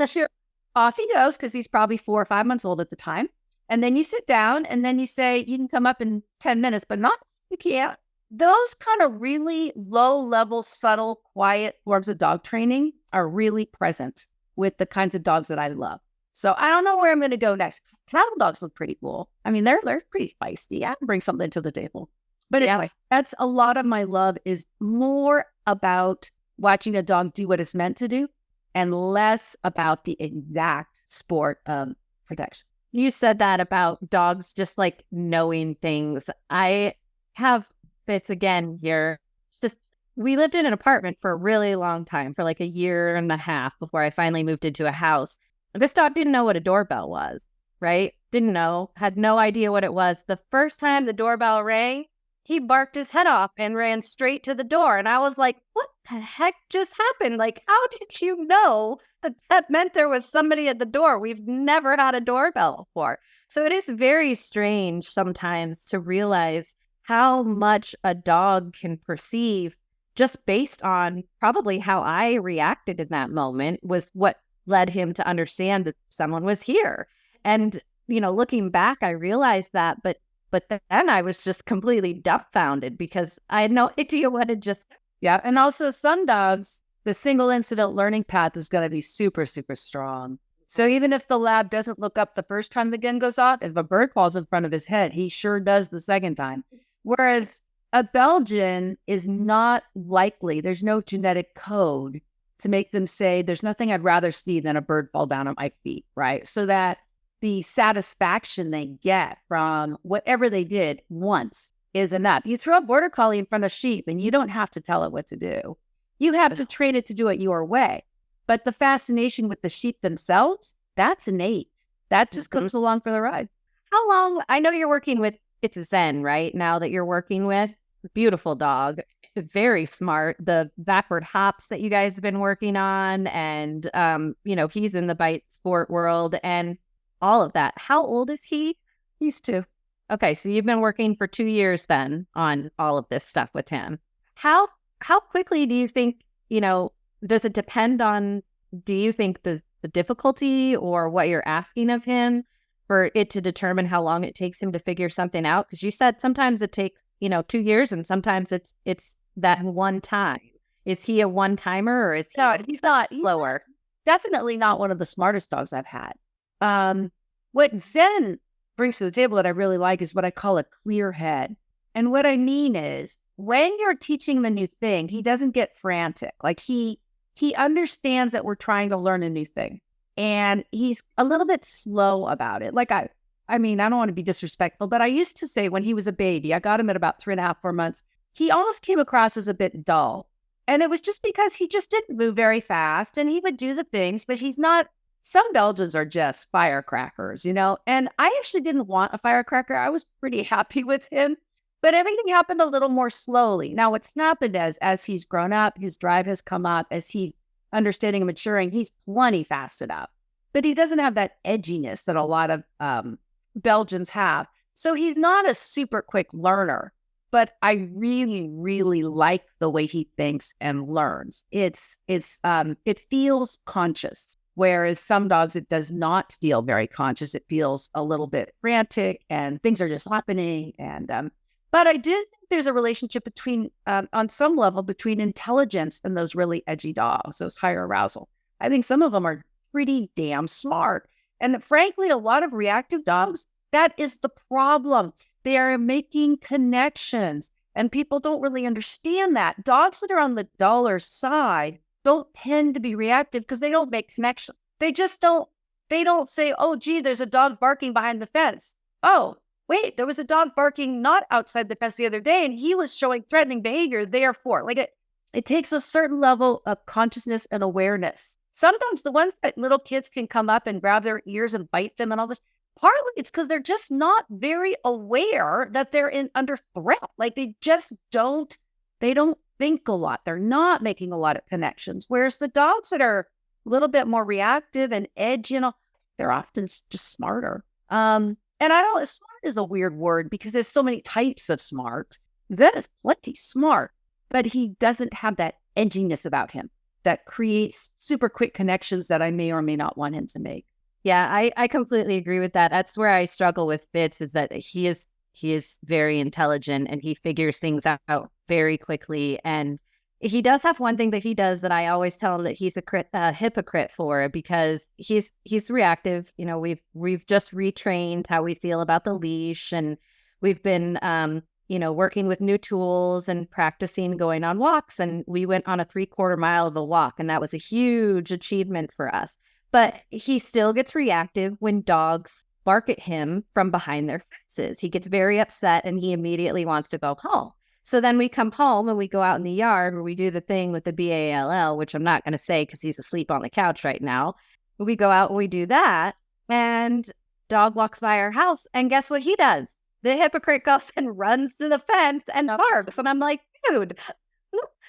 off he goes because he's probably 4 or 5 months old at the time. And then you sit down and then you say, you can come up in 10 minutes, but not, you can't. Those kind of really low-level, subtle, quiet forms of dog training are really present with the kinds of dogs that I love. So I don't know where I'm going to go next. Cattle dogs look pretty cool. I mean, they're pretty feisty. I can bring something to the table. But anyway, that's a lot of my love is more about watching a dog do what it's meant to do and less about the exact sport of protection. You said that about dogs just like knowing things. I have Fitz again here. Just we lived in an apartment for a really long time, for like a year and a half before I finally moved into a house. This dog didn't know what a doorbell was, right? Didn't know, had no idea what it was. The first time the doorbell rang, he barked his head off and ran straight to the door. And I was like, what the heck just happened? Like, how did you know that that meant there was somebody at the door? We've never had a doorbell before. So it is very strange sometimes to realize how much a dog can perceive just based on probably how I reacted in that moment was what led him to understand that someone was here. And, looking back, I realized that, but then I was just completely dumbfounded because I had no idea what had just. Yeah. And also some dogs, the single incident learning path is going to be super, super strong. So even if the lab doesn't look up the first time the gun goes off, if a bird falls in front of his head, he sure does the second time. Whereas a Belgian is not likely, there's no genetic code to make them say, there's nothing I'd rather see than a bird fall down at my feet, right? So that the satisfaction they get from whatever they did once is enough. You throw a border collie in front of sheep and you don't have to tell it what to do. You have to train it to do it your way. But the fascination with the sheep themselves, that's innate. That just comes along for the ride. How long? I know you're working with, it's a Zen, right? Now that you're working with, beautiful dog, very smart. The backward hops that you guys have been working on, and he's in the bite sport world and all of that. How old is he? He's 2. Okay, so you've been working for 2 years then on all of this stuff with him. How quickly do you think, does it depend on, do you think the difficulty or what you're asking of him for it to determine how long it takes him to figure something out? Because you said sometimes it takes, 2 years and sometimes it's that one time. Is he a one-timer or is he he's not slower? Definitely not one of the smartest dogs I've had. What Zen brings to the table that I really like is what I call a clear head. And what I mean is when you're teaching him a new thing, he doesn't get frantic. Like he understands that we're trying to learn a new thing and he's a little bit slow about it. Like I mean, I don't want to be disrespectful, but I used to say when he was a baby, I got him at about 3.5, 4 months, he almost came across as a bit dull. And it was just because he just didn't move very fast and he would do the things, but he's not. Some Belgians are just firecrackers, and I actually didn't want a firecracker. I was pretty happy with him, but everything happened a little more slowly. Now, what's happened as he's grown up, his drive has come up, as he's understanding and maturing, he's plenty fasted up, but he doesn't have that edginess that a lot of Belgians have. So he's not a super quick learner, but I really, really like the way he thinks and learns. It feels conscious. Whereas some dogs, it does not feel very conscious. It feels a little bit frantic and things are just happening. And but I did think there's a relationship between, on some level, between intelligence and those really edgy dogs, those higher arousal. I think some of them are pretty damn smart. And frankly, a lot of reactive dogs, that is the problem. They are making connections and people don't really understand that. Dogs that are on the duller side don't tend to be reactive because they don't make connections. They just don't, they don't say, oh, gee, there's a dog barking behind the fence. Oh, wait, there was a dog barking not outside the fence the other day and he was showing threatening behavior, therefore. Like it takes a certain level of consciousness and awareness. Sometimes the ones that little kids can come up and grab their ears and bite them and all this, partly it's because they're just not very aware that they're under threat. Like they just don't think a lot. They're not making a lot of connections. Whereas the dogs that are a little bit more reactive and edgy, they're often just smarter. And smart is a weird word because there's so many types of smart. Zen is plenty smart, but he doesn't have that edginess about him that creates super quick connections that I may or may not want him to make. Yeah, I completely agree with that. That's where I struggle with Fitz, is that he is very intelligent and he figures things out very quickly. And he does have one thing that he does that I always tell him that he's a hypocrite for, because he's reactive. We've just retrained how we feel about the leash, and we've been working with new tools and practicing going on walks. And we went on a 3/4 mile of a walk, and that was a huge achievement for us. But he still gets reactive when dogs bark at him from behind their fences. He gets very upset and he immediately wants to go home. So then we come home and we go out in the yard where we do the thing with the BALL, which I'm not going to say because he's asleep on the couch right now. But we go out and we do that, and dog walks by our house, and guess what he does? The hypocrite goes and runs to the fence and barks. And I'm like, dude,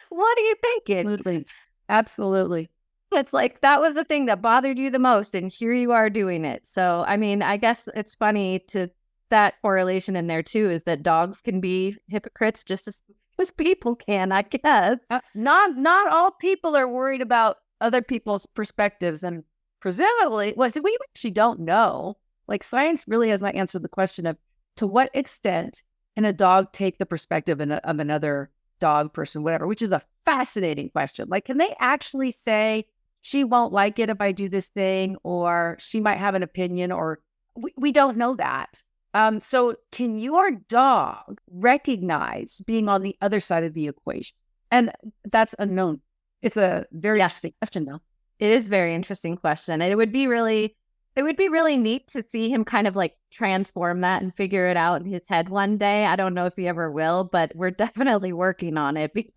what are you thinking? Absolutely. Absolutely. It's like, that was the thing that bothered you the most, and here you are doing it. So, I mean, I guess it's funny to that correlation in there too, is that dogs can be hypocrites just as people can, I guess. Not all people are worried about other people's perspectives, and presumably, we actually don't know. Like, science really has not answered the question of to what extent can a dog take the perspective of another dog, person, whatever, which is a fascinating question. Like, can they actually say, she won't like it if I do this thing, or she might have an opinion, or we don't know that. So can your dog recognize being on the other side of the equation? And that's unknown. It's a very interesting question, though. It is a very interesting question. And it would be really neat to see him kind of like transform that and figure it out in his head one day. I don't know if he ever will, but we're definitely working on it, because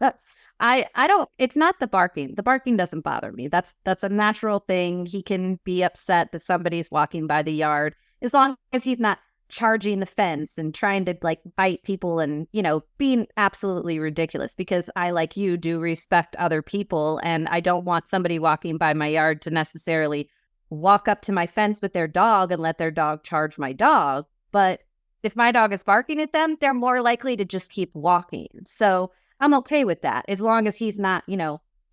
it's not the barking. The barking doesn't bother me. That's a natural thing. He can be upset that somebody's walking by the yard, as long as he's not charging the fence and trying to like bite people and, being absolutely ridiculous, because I, like you, do respect other people, and I don't want somebody walking by my yard to necessarily walk up to my fence with their dog and let their dog charge my dog. But if my dog is barking at them, they're more likely to just keep walking. So I'm okay with that, as long as he's not,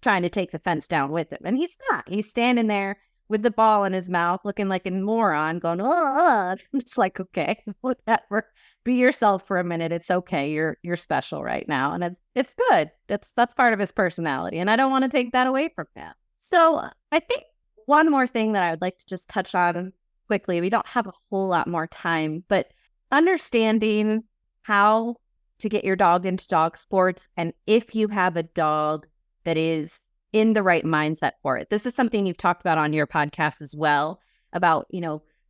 trying to take the fence down with him. And he's not. He's standing there with the ball in his mouth, looking like a moron, going, oh. It's like, okay, whatever. Be yourself for a minute. It's okay. You're special right now. And it's good. That's part of his personality. And I don't want to take that away from him. So I think one more thing that I would like to just touch on quickly, we don't have a whole lot more time, but understanding how to get your dog into dog sports, and if you have a dog that is in the right mindset for it. This is something you've talked about on your podcast as well, about,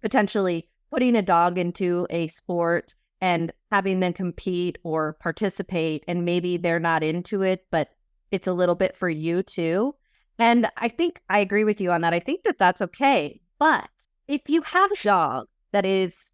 potentially putting a dog into a sport and having them compete or participate, and maybe they're not into it, but it's a little bit for you too. And I think I agree with you on that. I think that that's okay. But if you have a dog that is,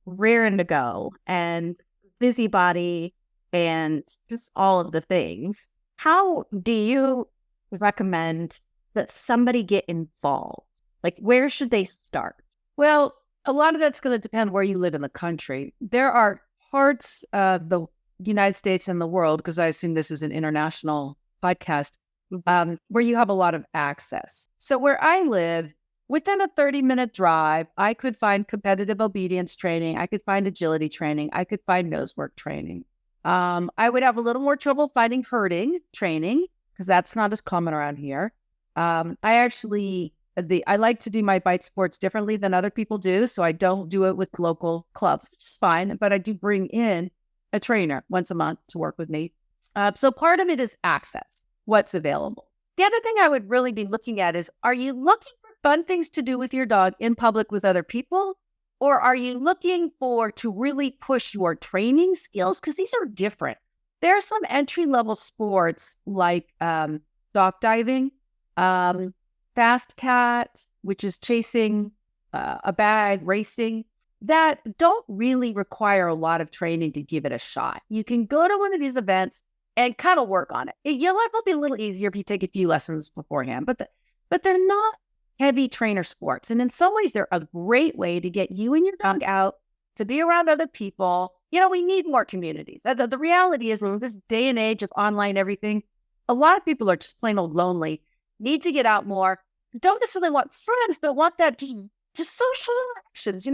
raring to go and busybody and just all of the things, how do you recommend that somebody get involved? Like, where should they start? Well, a lot of that's going to depend where you live in the country. There are parts of the United States and the world, because I assume this is an international podcast, where you have a lot of access. So where I live, within a 30-minute drive, I could find competitive obedience training. I could find agility training. I could find nose work training. I would have a little more trouble finding herding training, because that's not as common around here. I like to do my bite sports differently than other people do. So I don't do it with local clubs, which is fine, but I do bring in a trainer once a month to work with me. So part of it is access, what's available. The other thing I would really be looking at is, are you looking for fun things to do with your dog in public with other people? Or are you looking to really push your training skills? Because these are different. There are some entry-level sports like dock diving, fast cat, which is chasing a bag, racing, that don't really require a lot of training to give it a shot. You can go to one of these events and kind of work on it. Your life will be a little easier if you take a few lessons beforehand, but they're not heavy trainer sports. And in some ways, they're a great way to get you and your dog out to be around other people. We need more communities. The reality is, in this day and age of online everything, a lot of people are just plain old lonely, need to get out more, don't necessarily want friends, but want that just social interactions.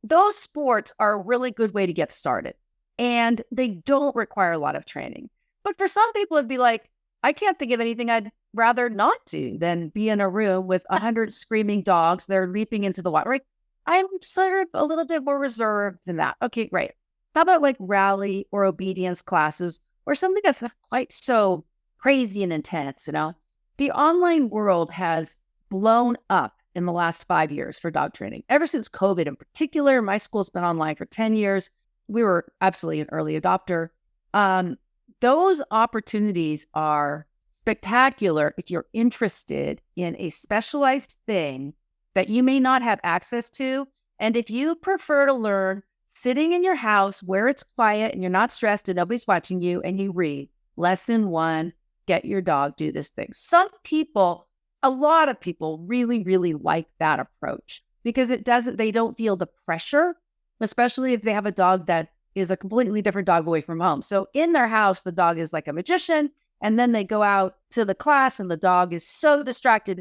Those sports are a really good way to get started, and they don't require a lot of training. But for some people, it'd be like, I can't think of anything I'd rather not do than be in a room with 100 screaming dogs. They're leaping into the water. Right? I'm sort of a little bit more reserved than that. Okay, great. How about like rally or obedience classes, or something that's not quite so crazy and intense? The online world has blown up in the last 5 years for dog training. Ever since COVID in particular, my school's been online for 10 years. We were absolutely an early adopter. those opportunities are spectacular if you're interested in a specialized thing that you may not have access to. And if you prefer to learn sitting in your house where it's quiet and you're not stressed and nobody's watching you, and you read lesson 1, get your dog do this thing. Some people, a lot of people really, really like that approach because they don't feel the pressure, especially if they have a dog that is a completely different dog away from home. So in their house, the dog is like a magician, and then they go out to the class and the dog is so distracted,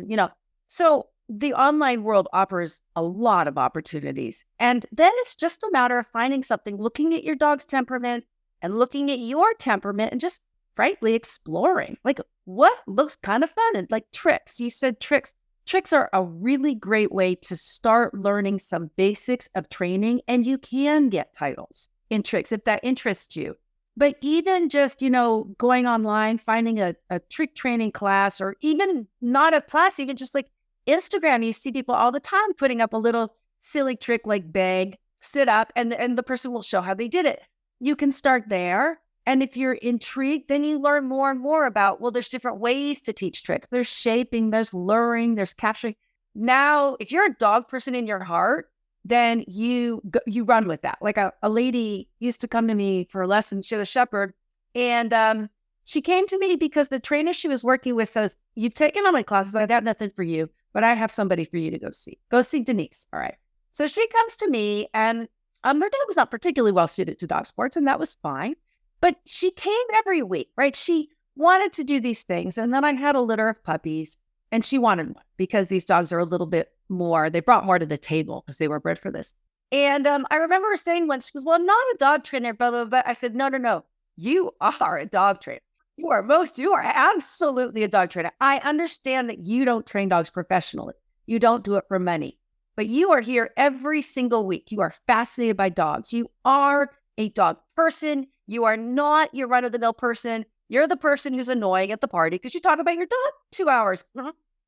So the online world offers a lot of opportunities. And then it's just a matter of finding something, looking at your dog's temperament and looking at your temperament and just frankly exploring like what looks kind of fun. And like tricks, you said tricks. Tricks are a really great way to start learning some basics of training, and you can get titles in tricks if that interests you. But even just, going online, finding a trick training class, or even not a class, even just like Instagram, you see people all the time putting up a little silly trick like beg, sit up, and the person will show how they did it. You can start there. And if you're intrigued, then you learn more and more about, well, there's different ways to teach tricks. There's shaping, there's luring, there's capturing. Now, if you're a dog person in your heart, then you run with that. Like a lady used to come to me for a lesson. She had a shepherd, and she came to me because the trainer she was working with says, "You've taken all my classes. I got nothing for you, but I have somebody for you to go see. Go see Denise." All right. So she comes to me, and her dog was not particularly well suited to dog sports, and that was fine. But she came every week, right? She wanted to do these things, and then I had a litter of puppies, and she wanted one because these dogs are a little bit more, they brought more to the table because they were bred for this. And I remember her saying once, she goes, "Well, I'm not a dog trainer, blah, blah, blah." I said, no. You are a dog trainer. You are absolutely a dog trainer. I understand that you don't train dogs professionally. You don't do it for money, but you are here every single week. You are fascinated by dogs. You are a dog person. You are not your run-of-the-mill person. You're the person who's annoying at the party because you talk about your dog 2 hours.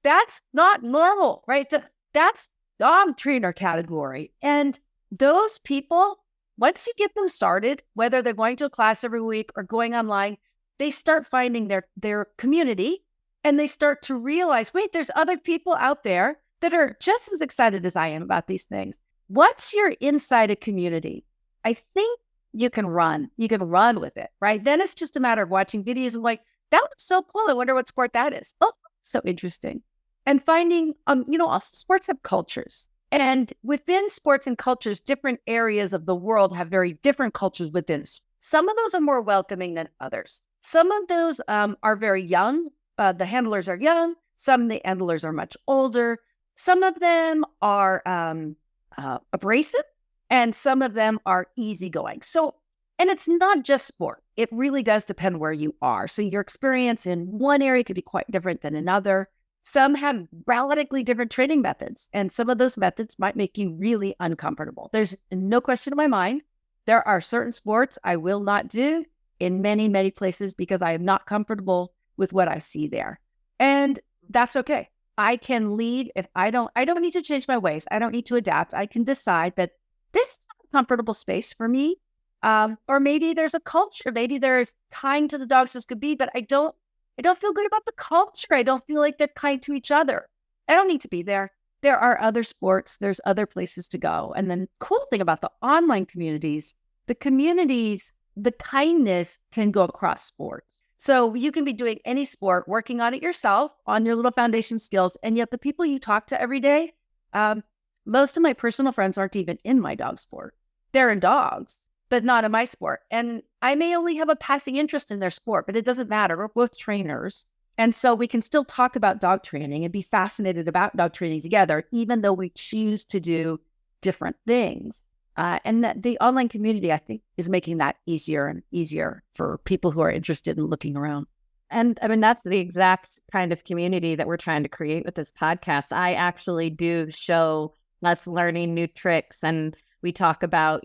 That's not normal, right? That's dog trainer category. And those people, once you get them started, whether they're going to a class every week or going online, they start finding their community, and they start to realize, wait, there's other people out there that are just as excited as I am about these things. Once you're inside a community, I think you can run with it, right? Then it's just a matter of watching videos and like, that was so cool. I wonder what sport that is. Oh, so interesting. And finding, also sports have cultures. And within sports and cultures, different areas of the world have very different cultures within. Some of those are more welcoming than others. Some of those are very young. The handlers are young. Some of the handlers are much older. Some of them are abrasive, and some of them are easygoing. So, and it's not just sport. It really does depend where you are. So your experience in one area could be quite different than another. Some have radically different training methods, and some of those methods might make you really uncomfortable. There's no question in my mind. There are certain sports I will not do in many, many places because I am not comfortable with what I see there. And that's okay. I can leave if I don't need to change my ways. I don't need to adapt. I can decide that this is a comfortable space for me. Or maybe there's a culture. Maybe there's kind to the dogs as could be, but I don't feel good about the culture. I don't feel like they're kind to each other. I don't need to be there. There are other sports. There's other places to go. And then cool thing about the online communities, the kindness can go across sports. So you can be doing any sport, working on it yourself, on your little foundation skills. And yet the people you talk to every day, most of my personal friends aren't even in my dog sport. They're in dogs, but not in my sport. And I may only have a passing interest in their sport, but it doesn't matter. We're both trainers. And so we can still talk about dog training and be fascinated about dog training together, even though we choose to do different things. And that the online community, I think, is making that easier and easier for people who are interested in looking around. And I mean, that's the exact kind of community that we're trying to create with this podcast. I actually do show us learning new tricks, and we talk about,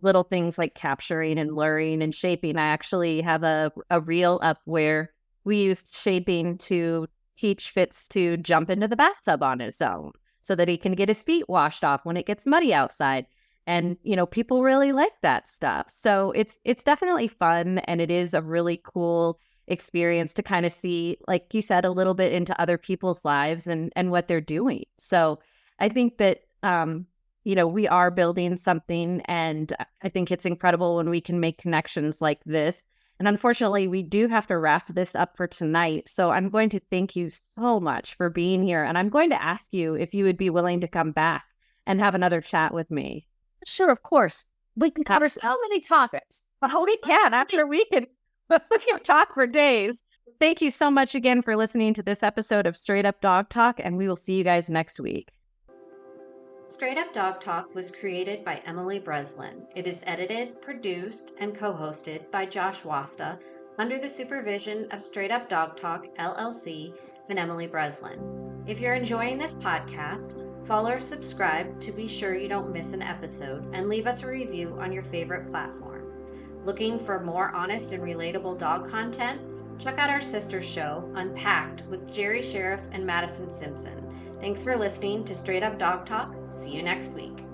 little things like capturing and luring and shaping. I actually have a reel up where we used shaping to teach Fitz to jump into the bathtub on his own so that he can get his feet washed off when it gets muddy outside. And, people really like that stuff. So it's definitely fun. And it is a really cool experience to kind of see, like you said, a little bit into other people's lives and what they're doing. So I think that, we are building something, and I think it's incredible when we can make connections like this. And unfortunately, we do have to wrap this up for tonight. So I'm going to thank you so much for being here. And I'm going to ask you if you would be willing to come back and have another chat with me. Sure, of course. We can cover so many topics. Oh, we can. I'm sure we can talk for days. Thank you so much again for listening to this episode of Straight Up Dog Talk, and we will see you guys next week. Straight Up Dog Talk was created by Emily Breslin. It is edited, produced, and co-hosted by Josh Wasta under the supervision of Straight Up Dog Talk, LLC, and Emily Breslin. If you're enjoying this podcast, follow or subscribe to be sure you don't miss an episode, and leave us a review on your favorite platform. Looking for more honest and relatable dog content? Check out our sister show, Unpacked, with Jerry Sheriff and Madison Simpson. Thanks for listening to Straight Up Dog Talk. See you next week.